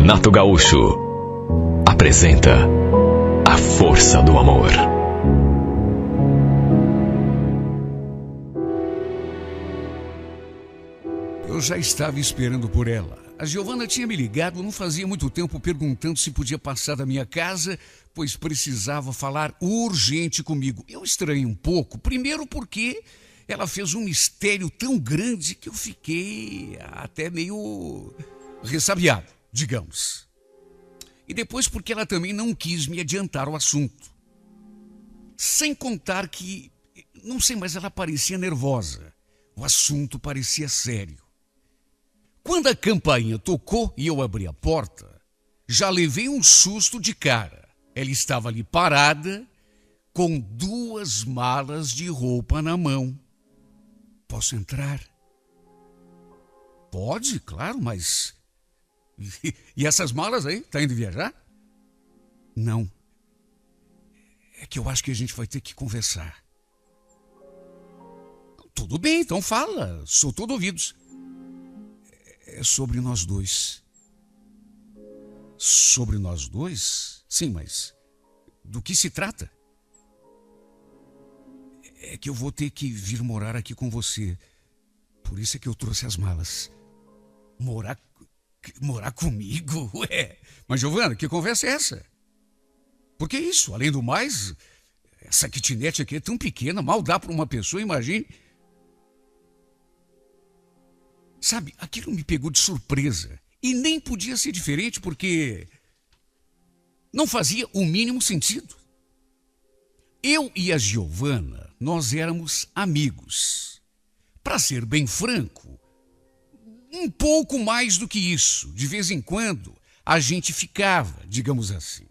Renato Gaúcho apresenta A Força do Amor. Eu já estava esperando por ela. A Giovana tinha me ligado não fazia muito tempo perguntando se podia passar da minha casa, pois precisava falar urgente comigo. Eu estranhei um pouco, primeiro porque ela fez um mistério tão grande que eu fiquei até meio ressabiado, digamos. E depois porque ela também não quis me adiantar o assunto. Sem contar que, não sei, mas ela parecia nervosa. O assunto parecia sério. Quando a campainha tocou e eu abri a porta, já levei um susto de cara. Ela estava ali parada, com 2 malas de roupa na mão. Posso entrar? Pode, claro, mas... E essas malas aí? Tá indo viajar? Não. É que eu acho que a gente vai ter que conversar. Tudo bem, então fala. Sou todo ouvidos. É sobre nós dois. Sobre nós dois? Sim, mas do que se trata? É que eu vou ter que vir morar aqui com você. Por isso é que eu trouxe as malas. Morar comigo? Ué, mas Giovana, que conversa é essa? Por que isso? Além do mais, essa kitnet aqui é tão pequena, mal dá para uma pessoa, imagine. Sabe, aquilo me pegou de surpresa. E nem podia ser diferente porque não fazia o mínimo sentido. Eu e a Giovana, nós éramos amigos. Para ser bem franco, um pouco mais do que isso. De vez em quando, a gente ficava, digamos assim.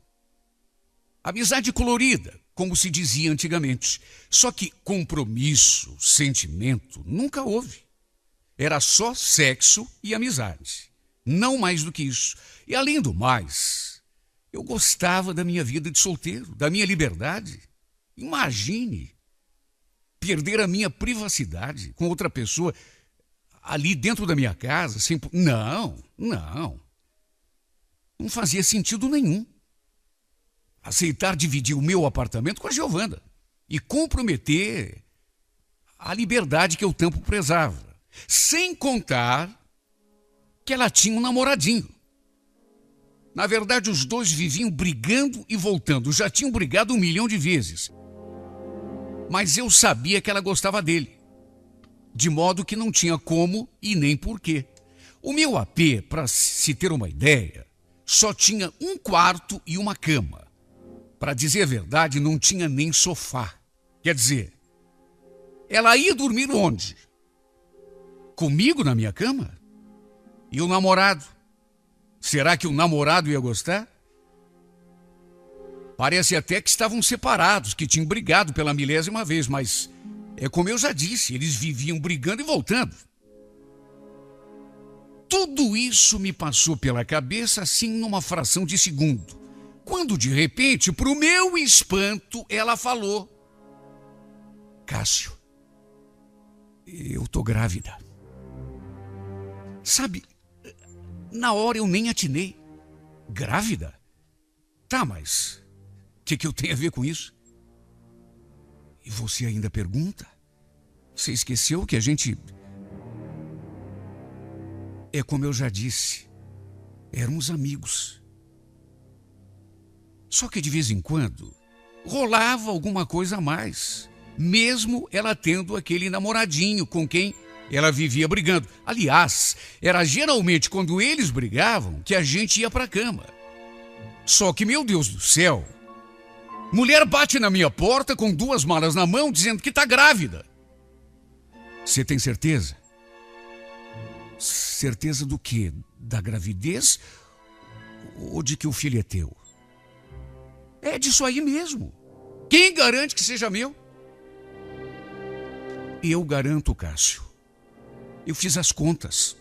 Amizade colorida, como se dizia antigamente. Só que compromisso, sentimento, nunca houve. Era só sexo e amizade. Não mais do que isso. E além do mais, eu gostava da minha vida de solteiro, da minha liberdade. Imagine perder a minha privacidade com outra pessoa ali dentro da minha casa. Sem... Não. Não fazia sentido nenhum. Aceitar dividir o meu apartamento com a Giovana e comprometer a liberdade que eu tanto prezava. Sem contar que ela tinha um namoradinho. Na verdade, os dois viviam brigando e voltando. Já tinham brigado 1 milhão de vezes. Mas eu sabia que ela gostava dele. De modo que não tinha como e nem porquê. O meu AP, para se ter uma ideia, só tinha 1 quarto e uma cama. Para dizer a verdade, não tinha nem sofá. Quer dizer, ela ia dormir onde? Comigo na minha cama? E o namorado? Será que o namorado ia gostar? Parece até que estavam separados, que tinham brigado pela 1000ª vez, mas é como eu já disse, eles viviam brigando e voltando. Tudo isso me passou pela cabeça assim numa fração de segundo. Quando de repente, para o meu espanto, ela falou: Cássio, eu tô grávida. Sabe, na hora eu nem atinei. Grávida? Tá, mas o que eu tenho a ver com isso? E você ainda pergunta? Você esqueceu que a gente... É como eu já disse, éramos amigos. Só que de vez em quando rolava alguma coisa a mais, mesmo ela tendo aquele namoradinho com quem ela vivia brigando. Aliás, era geralmente quando eles brigavam que a gente ia pra cama. Só que, meu Deus do céu, mulher bate na minha porta com 2 malas na mão dizendo que tá grávida. Você tem certeza? Certeza do quê? Da gravidez ou de que o filho é teu? É disso aí mesmo. Quem garante que seja meu? Eu garanto, Cássio. Eu fiz as contas.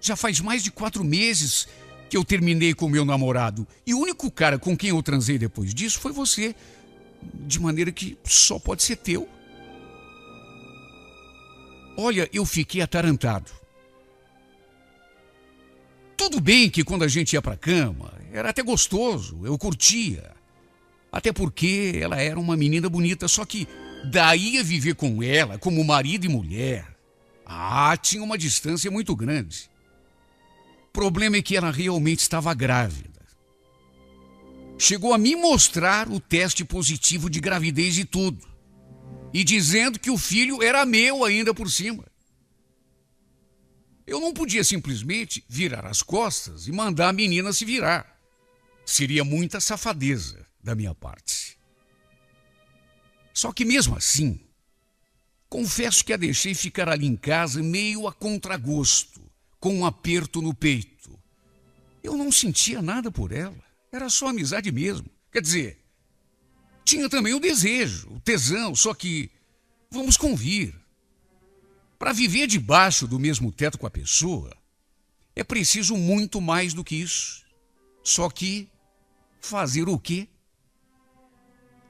Já faz mais de 4 meses que eu terminei com o meu namorado. E o único cara com quem eu transei depois disso foi você. De maneira que só pode ser teu. Olha, eu fiquei atarantado. Tudo bem que quando a gente ia para a cama, era até gostoso, eu curtia. Até porque ela era uma menina bonita, só que daí a viver com ela, como marido e mulher, tinha uma distância muito grande. O problema é que ela realmente estava grávida. Chegou a me mostrar o teste positivo de gravidez e tudo. E dizendo que o filho era meu ainda por cima. Eu não podia simplesmente virar as costas e mandar a menina se virar. Seria muita safadeza da minha parte. Só que mesmo assim, confesso que a deixei ficar ali em casa meio a contragosto, com um aperto no peito. Eu não sentia nada por ela, era só amizade mesmo. Quer dizer, tinha também o desejo, o tesão, só que, vamos convir, para viver debaixo do mesmo teto com a pessoa, é preciso muito mais do que isso. Só que, fazer o quê?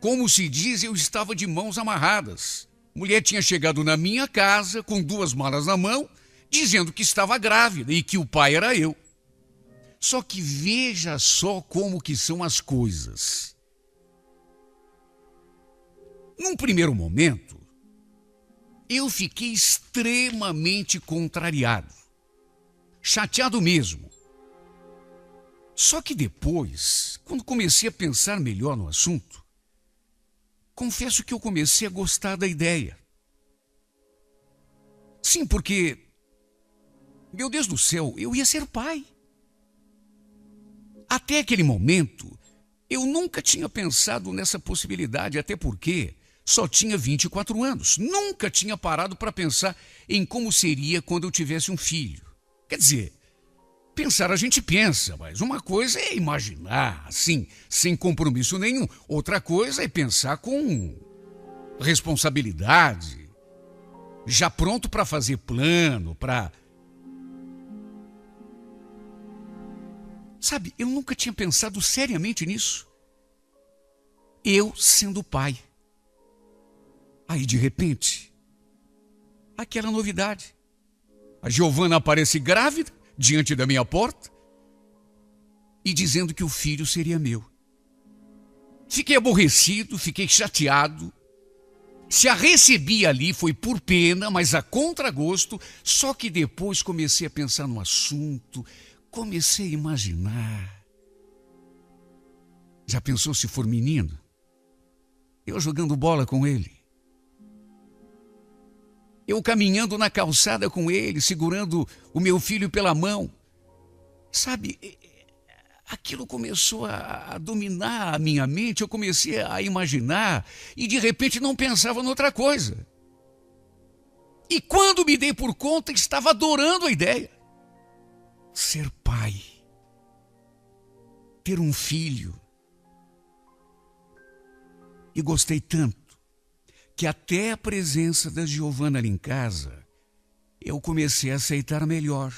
Como se diz, eu estava de mãos amarradas. Mulher tinha chegado na minha casa com 2 malas na mão, dizendo que estava grávida e que o pai era eu. Só que veja só como que são as coisas. Num primeiro momento, eu fiquei extremamente contrariado, chateado mesmo. Só que depois, quando comecei a pensar melhor no assunto, confesso que eu comecei a gostar da ideia. Sim, porque, meu Deus do céu, eu ia ser pai. Até aquele momento, eu nunca tinha pensado nessa possibilidade, até porque só tinha 24 anos. Nunca tinha parado para pensar em como seria quando eu tivesse um filho. Quer dizer, pensar a gente pensa, mas uma coisa é imaginar, assim, sem compromisso nenhum. Outra coisa é pensar com responsabilidade, já pronto para fazer plano, para... Sabe, eu nunca tinha pensado seriamente nisso. Eu sendo pai. Aí, de repente, aquela novidade. A Giovana aparece grávida diante da minha porta e dizendo que o filho seria meu. Fiquei aborrecido, fiquei chateado. Se a recebi ali foi por pena, mas a contragosto, só que depois comecei a pensar no assunto, comecei a imaginar. Já pensou se for menino? Eu jogando bola com ele. Eu caminhando na calçada com ele, segurando o meu filho pela mão. Sabe, aquilo começou a dominar a minha mente, eu comecei a imaginar e de repente não pensava noutra coisa. E quando me dei por conta, estava adorando a ideia. Ser pai. Ter um filho. E gostei tanto que até a presença da Giovana ali em casa, eu comecei a aceitar melhor.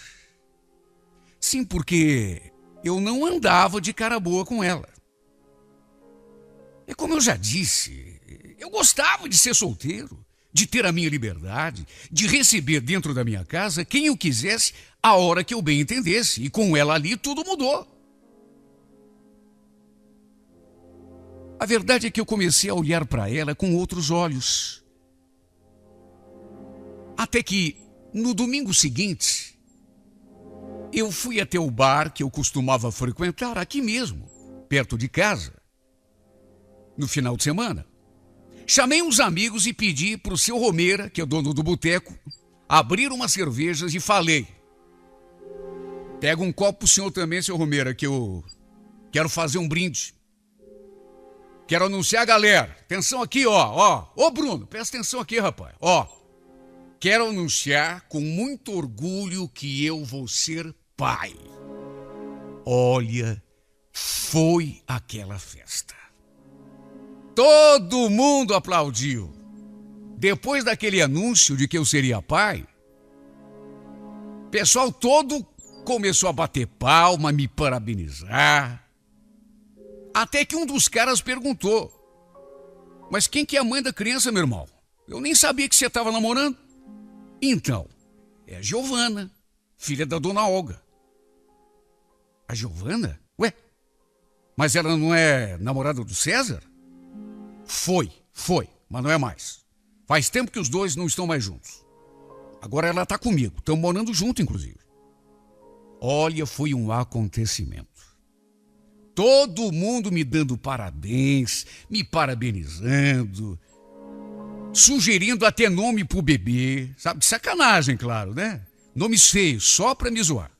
Sim, porque eu não andava de cara boa com ela. E como eu já disse, eu gostava de ser solteiro, de ter a minha liberdade, de receber dentro da minha casa quem eu quisesse, a hora que eu bem entendesse. E com ela ali tudo mudou. A verdade é que eu comecei a olhar para ela com outros olhos. Até que, no domingo seguinte, eu fui até o bar que eu costumava frequentar aqui mesmo, perto de casa. No final de semana, chamei uns amigos e pedi para o seu Romeira, que é dono do boteco, abrir umas cervejas e falei: pega um copo pro senhor também, seu Romeira, que eu quero fazer um brinde. Quero anunciar a galera. Atenção aqui, ó. Ô, Bruno, presta atenção aqui, rapaz. Ó, quero anunciar com muito orgulho que eu vou ser pai. Olha, foi aquela festa. Todo mundo aplaudiu. Depois daquele anúncio de que eu seria pai, o pessoal todo começou a bater palma, me parabenizar. Até que um dos caras perguntou: mas quem que é a mãe da criança, meu irmão? Eu nem sabia que você estava namorando. Então, é a Giovana, filha da dona Olga. A Giovana? Ué, mas ela não é namorada do César? Foi, mas não é mais. Faz tempo que os dois não estão mais juntos. Agora ela está comigo, estamos morando junto, inclusive. Olha, foi um acontecimento. Todo mundo me dando parabéns, me parabenizando, sugerindo até nome pro bebê, sabe? De sacanagem, claro, né? Nomes feios, só pra me zoar.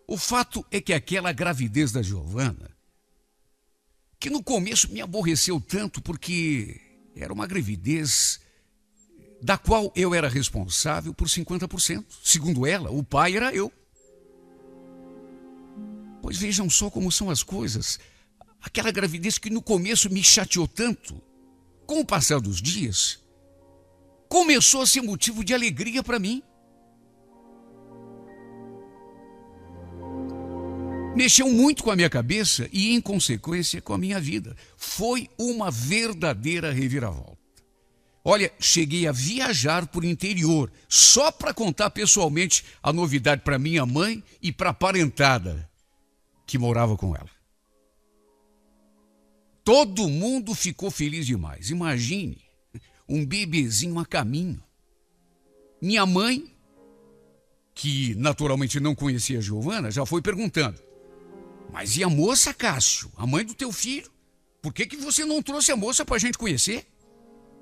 O fato é que aquela gravidez da Giovana, que no começo me aborreceu tanto porque era uma gravidez da qual eu era responsável por 50%. Segundo ela, o pai era eu. Pois vejam só como são as coisas. Aquela gravidez que no começo me chateou tanto, com o passar dos dias, começou a ser motivo de alegria para mim. Mexeu muito com a minha cabeça e, em consequência, com a minha vida. Foi uma verdadeira reviravolta. Olha, cheguei a viajar por interior só para contar pessoalmente a novidade para minha mãe e para a parentada que morava com ela. Todo mundo ficou feliz demais. Imagine, um bebezinho a caminho. Minha mãe, que naturalmente não conhecia a Giovana, já foi perguntando: mas e a moça, Cássio? A mãe do teu filho? Por que você não trouxe a moça para a gente conhecer?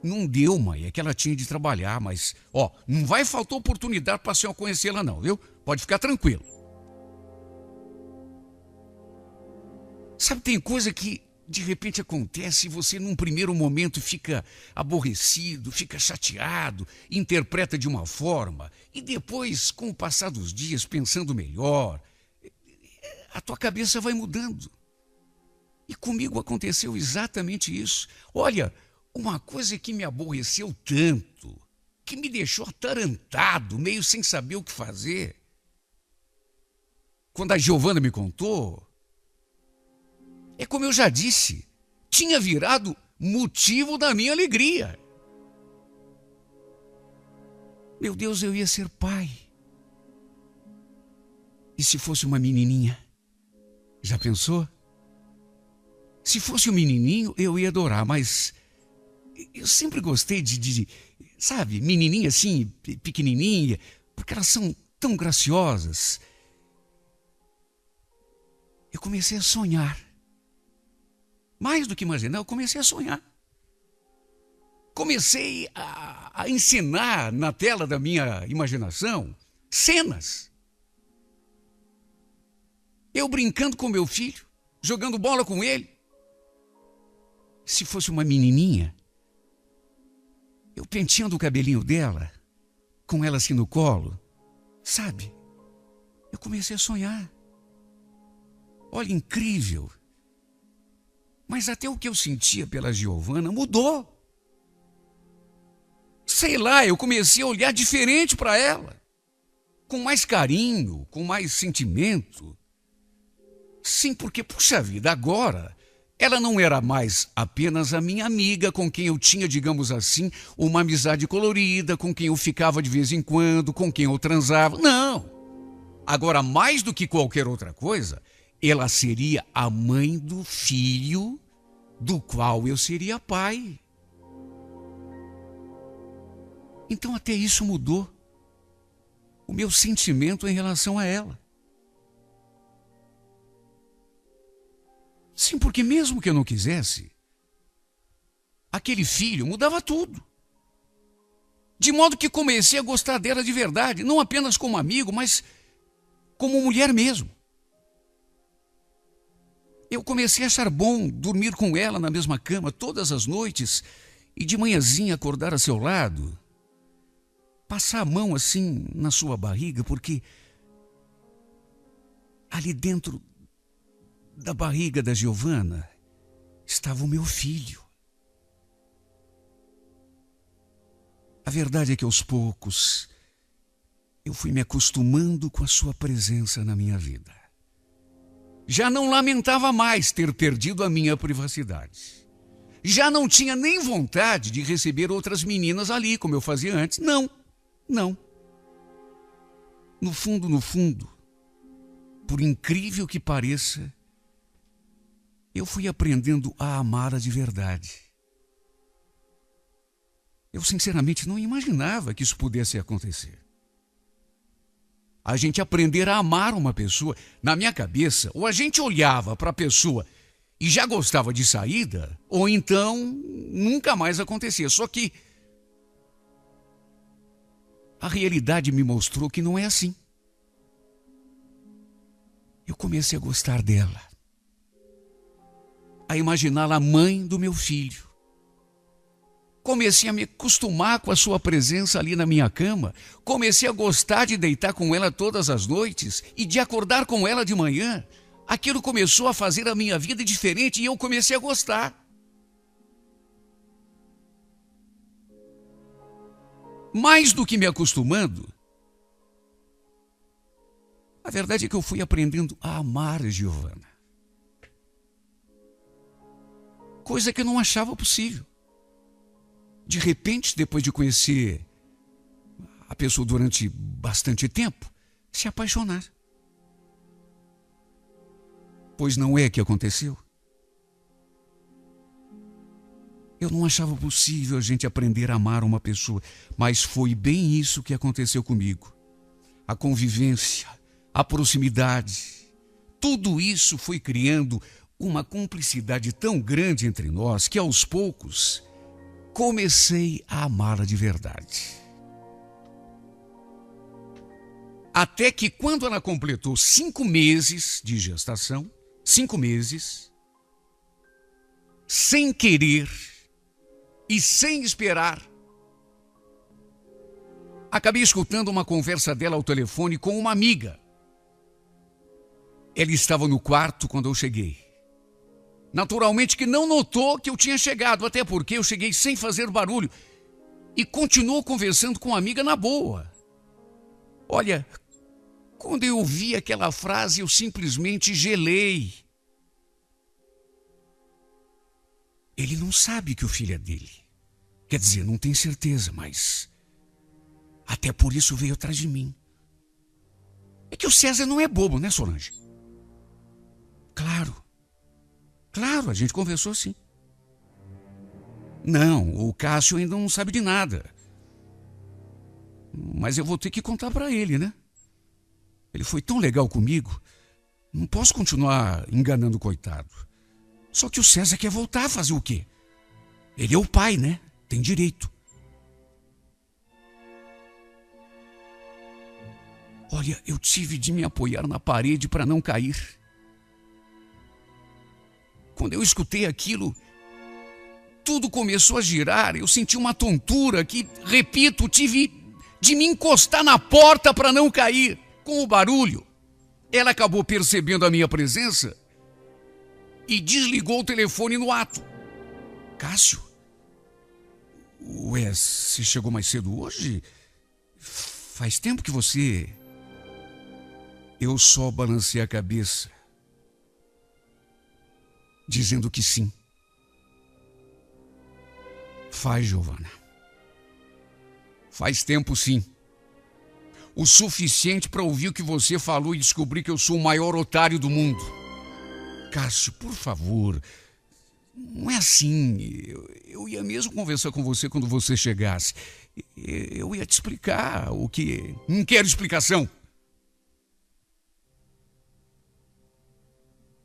Não deu, mãe, é que ela tinha de trabalhar, mas, não vai faltar oportunidade para a senhora conhecê-la não, viu? Pode ficar tranquilo. Sabe, tem coisa que de repente acontece e você num primeiro momento fica aborrecido, fica chateado, interpreta de uma forma e depois, com o passar dos dias, pensando melhor, a tua cabeça vai mudando. E comigo aconteceu exatamente isso. Olha, uma coisa que me aborreceu tanto, que me deixou atarantado, meio sem saber o que fazer. Quando a Giovana me contou, é como eu já disse, tinha virado motivo da minha alegria. Meu Deus, eu ia ser pai. E se fosse uma menininha? Já pensou? Se fosse um menininho, eu ia adorar, mas eu sempre gostei sabe, menininha assim, pequenininha, porque elas são tão graciosas. Eu comecei a sonhar. Mais do que imaginar, eu comecei a sonhar. Comecei a encenar na tela da minha imaginação cenas. Eu brincando com meu filho, jogando bola com ele. Se fosse uma menininha, eu penteando o cabelinho dela, com ela assim no colo, sabe? Eu comecei a sonhar. Olha, incrível. Mas até o que eu sentia pela Giovana mudou. Sei lá, eu comecei a olhar diferente para ela. Com mais carinho, com mais sentimento. Sim, porque, puxa vida, agora ela não era mais apenas a minha amiga com quem eu tinha, digamos assim, uma amizade colorida, com quem eu ficava de vez em quando, com quem eu transava. Não! Agora, mais do que qualquer outra coisa, ela seria a mãe do filho do qual eu seria pai. Então até isso mudou. O meu sentimento em relação a ela. Sim, porque mesmo que eu não quisesse, aquele filho mudava tudo. De modo que comecei a gostar dela de verdade, não apenas como amigo, mas como mulher mesmo. Eu comecei a achar bom dormir com ela na mesma cama todas as noites e de manhãzinha acordar a seu lado, passar a mão assim na sua barriga, porque ali dentro da barriga da Giovana estava o meu filho. A verdade é que aos poucos eu fui me acostumando com a sua presença na minha vida. Já não lamentava mais ter perdido a minha privacidade. Já não tinha nem vontade de receber outras meninas ali, como eu fazia antes. Não. No fundo, por incrível que pareça, eu fui aprendendo a amá-la de verdade. Eu sinceramente não imaginava que isso pudesse acontecer. A gente aprender a amar uma pessoa, na minha cabeça, ou a gente olhava para a pessoa e já gostava de saída, ou então nunca mais acontecia. Só que a realidade me mostrou que não é assim. Eu comecei a gostar dela, a imaginá-la mãe do meu filho. Comecei a me acostumar com a sua presença ali na minha cama. Comecei a gostar de deitar com ela todas as noites e de acordar com ela de manhã. Aquilo começou a fazer a minha vida diferente e eu comecei a gostar. Mais do que me acostumando, a verdade é que eu fui aprendendo a amar Giovana. Coisa que eu não achava possível. De repente, depois de conhecer a pessoa durante bastante tempo, se apaixonar. Pois não é que aconteceu? Eu não achava possível a gente aprender a amar uma pessoa, mas foi bem isso que aconteceu comigo. A convivência, a proximidade, tudo isso foi criando uma cumplicidade tão grande entre nós que aos poucos comecei a amá-la de verdade. Até que quando ela completou 5 meses de gestação, 5 meses, sem querer e sem esperar, acabei escutando uma conversa dela ao telefone com uma amiga. Ela estava no quarto quando eu cheguei. Naturalmente que não notou que eu tinha chegado, até porque eu cheguei sem fazer barulho e continuou conversando com a amiga na boa. Olha, quando eu ouvi aquela frase, eu simplesmente gelei. Ele não sabe que o filho é dele. Quer dizer, não tem certeza, mas até por isso veio atrás de mim. É que o César não é bobo, né, Solange? Claro, a gente conversou sim. Não, o Cássio ainda não sabe de nada. Mas eu vou ter que contar para ele, né? Ele foi tão legal comigo. Não posso continuar enganando o coitado. Só que o César quer voltar a fazer o quê? Ele é o pai, né? Tem direito. Olha, eu tive de me apoiar na parede para não cair. Quando eu escutei aquilo, tudo começou a girar. Eu senti uma tontura que, repito, tive de me encostar na porta para não cair. Com o barulho, ela acabou percebendo a minha presença e desligou o telefone no ato. Cássio? Ué, você chegou mais cedo hoje? Faz tempo que você... Eu só balancei a cabeça, dizendo que sim. Faz, Giovana. Faz tempo, sim. O suficiente para ouvir o que você falou e descobrir que eu sou o maior otário do mundo. Cássio, por favor, não é assim. Eu ia mesmo conversar com você quando você chegasse. Eu ia te explicar o que... Não quero explicação.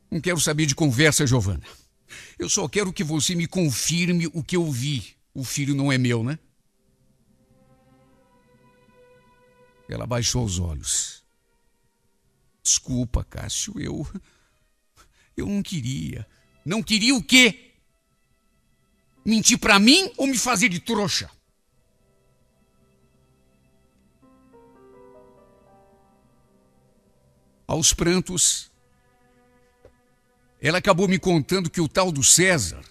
Não quero saber de conversa, Giovana. Eu só quero que você me confirme o que eu vi. O filho não é meu, né? Ela baixou os olhos. Desculpa, Cássio, eu não queria. Não queria o quê? Mentir pra mim ou me fazer de trouxa? Aos prantos, ela acabou me contando que o tal do César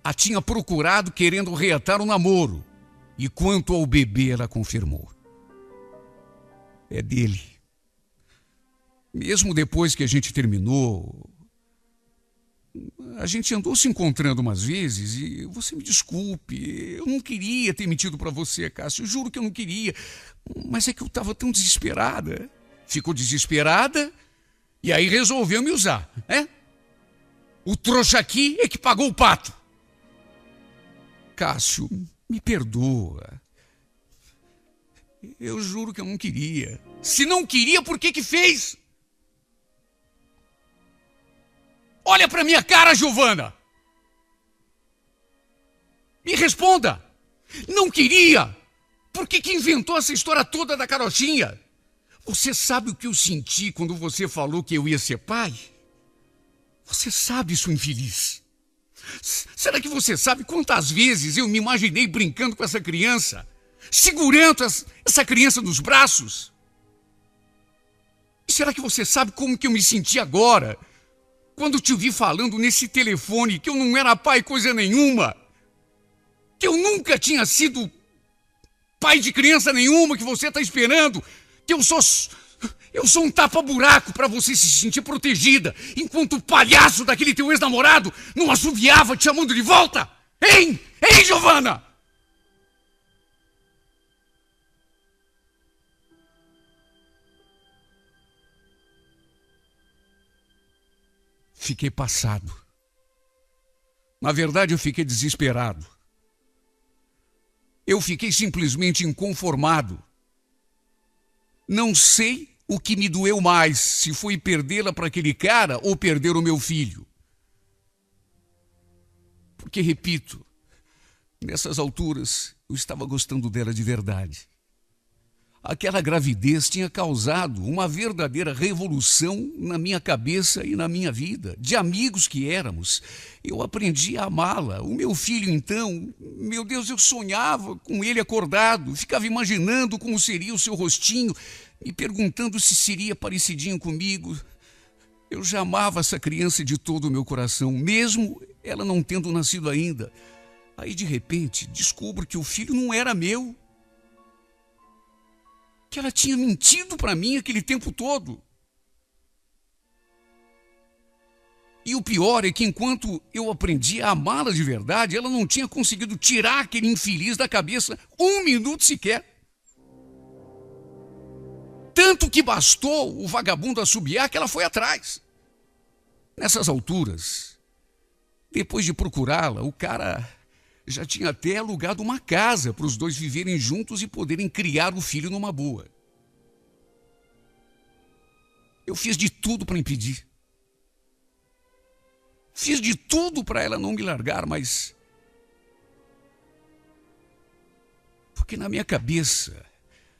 a tinha procurado querendo reatar o namoro. E quanto ao bebê, ela confirmou. É dele. Mesmo depois que a gente terminou, a gente andou se encontrando umas vezes e você me desculpe, eu não queria ter mentido para você, Cássio, eu juro que eu não queria, mas é que eu estava tão desesperada. Ficou desesperada E aí resolveu me usar, né? O trouxa aqui é que pagou o pato. Cássio, me perdoa. Eu juro que eu não queria. Se não queria, por que fez? Olha pra minha cara, Giovana. Me responda. Não queria. Por que inventou essa história toda da carochinha? Você sabe o que eu senti quando você falou que eu ia ser pai? Você sabe, sua infeliz. Será que você sabe quantas vezes eu me imaginei brincando com essa criança? Segurando essa criança nos braços? Será que você sabe como que eu me senti agora? Quando te vi falando nesse telefone que eu não era pai coisa nenhuma? Que eu nunca tinha sido pai de criança nenhuma que você está esperando? Que eu sou um tapa-buraco para você se sentir protegida, enquanto o palhaço daquele teu ex-namorado não assoviava te chamando de volta? Hein? Hein, Giovana? Fiquei passado. Na verdade, eu fiquei desesperado. Eu fiquei simplesmente inconformado. Não sei o que me doeu mais, se foi perdê-la para aquele cara ou perder o meu filho. Porque, repito, nessas alturas eu estava gostando dela de verdade. Aquela gravidez tinha causado uma verdadeira revolução na minha cabeça e na minha vida. De amigos que éramos, eu aprendi a amá-la. O meu filho, então, meu Deus, eu sonhava com ele acordado, ficava imaginando como seria o seu rostinho, me perguntando se seria parecidinho comigo. Eu já amava essa criança de todo o meu coração, mesmo ela não tendo nascido ainda. Aí, de repente, descubro que o filho não era meu. Que ela tinha mentido para mim aquele tempo todo. E o pior é que enquanto eu aprendi a amá-la de verdade, ela não tinha conseguido tirar aquele infeliz da cabeça um minuto sequer. Tanto que bastou o vagabundo assobiar que ela foi atrás. Nessas alturas, depois de procurá-la, o cara já tinha até alugado uma casa para os dois viverem juntos e poderem criar o filho numa boa. Eu fiz de tudo para impedir. Fiz de tudo para ela não me largar, mas... Porque na minha cabeça,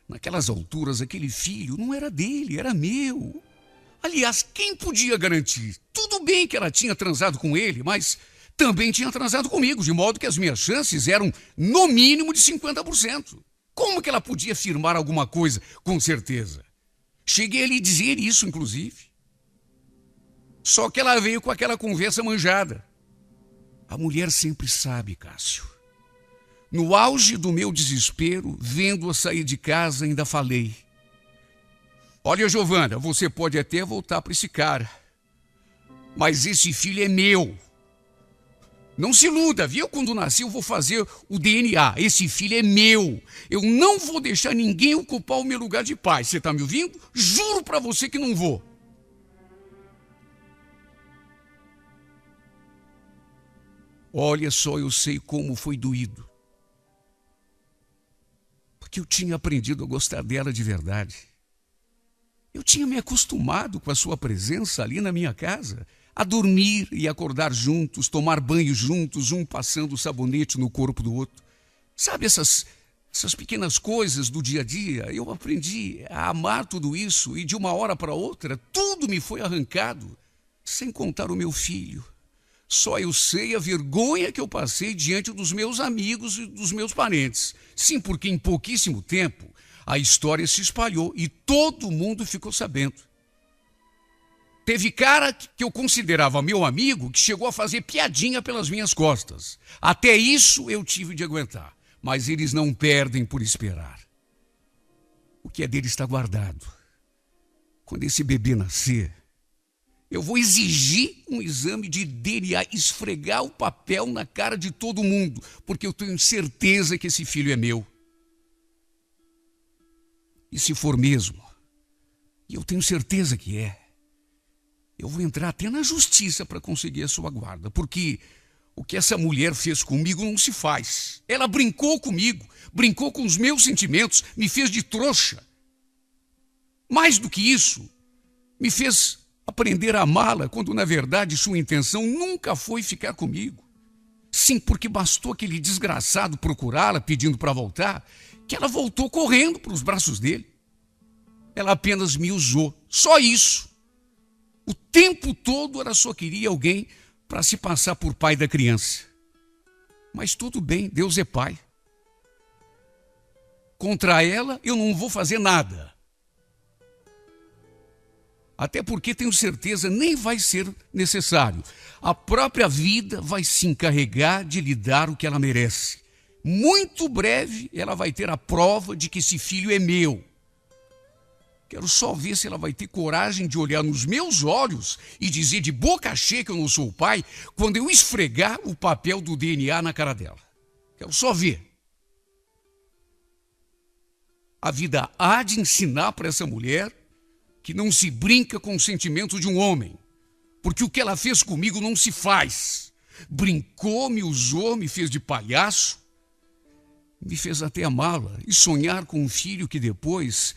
naquelas alturas, aquele filho não era dele, era meu. Aliás, quem podia garantir? Tudo bem que ela tinha transado com ele, mas também tinha transado comigo, de modo que as minhas chances eram no mínimo de 50%. Como que ela podia afirmar alguma coisa com certeza? Cheguei a lhe dizer isso, inclusive. Só que ela veio com aquela conversa manjada. A mulher sempre sabe, Cássio. No auge do meu desespero, vendo-a sair de casa, ainda falei: olha, Giovana, você pode até voltar para esse cara, mas esse filho é meu. Não se iluda, viu? Quando nascer eu vou fazer o DNA. Esse filho é meu. Eu não vou deixar ninguém ocupar o meu lugar de pai. Você tá me ouvindo? Juro pra você que não vou. Olha só, eu sei como foi doído. Porque eu tinha aprendido a gostar dela de verdade. Eu tinha me acostumado com a sua presença ali na minha casa. A dormir e acordar juntos, tomar banho juntos, um passando o sabonete no corpo do outro. Sabe essas pequenas coisas do dia a dia? Eu aprendi a amar tudo isso e de uma hora para outra tudo me foi arrancado, sem contar o meu filho. Só eu sei a vergonha que eu passei diante dos meus amigos e dos meus parentes. Sim, porque em pouquíssimo tempo a história se espalhou e todo mundo ficou sabendo. Teve cara que eu considerava meu amigo que chegou a fazer piadinha pelas minhas costas. Até isso eu tive de aguentar. Mas eles não perdem por esperar. O que é dele está guardado. Quando esse bebê nascer, eu vou exigir um exame de DNA, esfregar o papel na cara de todo mundo, porque eu tenho certeza que esse filho é meu. E se for mesmo, e eu tenho certeza que é, eu vou entrar até na justiça para conseguir a sua guarda, porque o que essa mulher fez comigo não se faz. Ela brincou comigo, brincou com os meus sentimentos, me fez de trouxa. Mais do que isso, me fez aprender a amá-la, quando na verdade sua intenção nunca foi ficar comigo. Sim, porque bastou aquele desgraçado procurá-la pedindo para voltar, que ela voltou correndo para os braços dele. Ela apenas me usou, só isso. O tempo todo ela só queria alguém para se passar por pai da criança. Mas tudo bem, Deus é pai. Contra ela eu não vou fazer nada. Até porque tenho certeza nem vai ser necessário. A própria vida vai se encarregar de lhe dar o que ela merece. Muito breve ela vai ter a prova de que esse filho é meu. Quero só ver se ela vai ter coragem de olhar nos meus olhos e dizer de boca cheia que eu não sou o pai, quando eu esfregar o papel do DNA na cara dela. Quero só ver. A vida há de ensinar para essa mulher que não se brinca com o sentimento de um homem, porque o que ela fez comigo não se faz. Brincou, me usou, me fez de palhaço, me fez até amá-la e sonhar com um filho que depois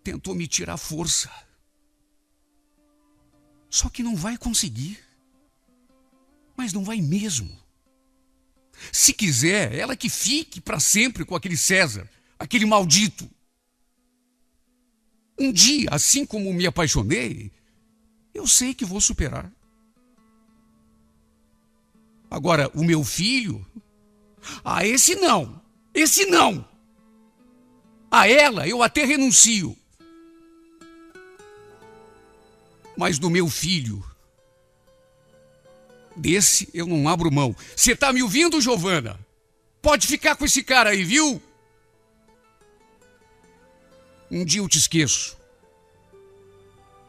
tentou me tirar força. Só que não vai conseguir. Mas não vai mesmo. Se quiser, ela que fique para sempre com aquele César, aquele maldito. Um dia, assim como me apaixonei, eu sei que vou superar. Agora, o meu filho, esse não, esse não. A ela eu até renuncio. Mas do meu filho, desse eu não abro mão. Você tá me ouvindo, Giovana? Pode ficar com esse cara aí, viu? Um dia eu te esqueço.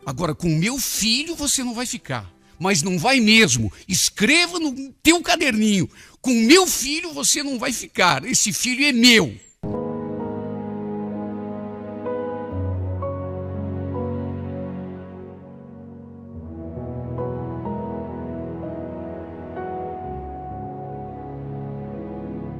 Agora, com o meu filho você não vai ficar. Mas não vai mesmo. Escreva no teu caderninho. Com o meu filho você não vai ficar. Esse filho é meu.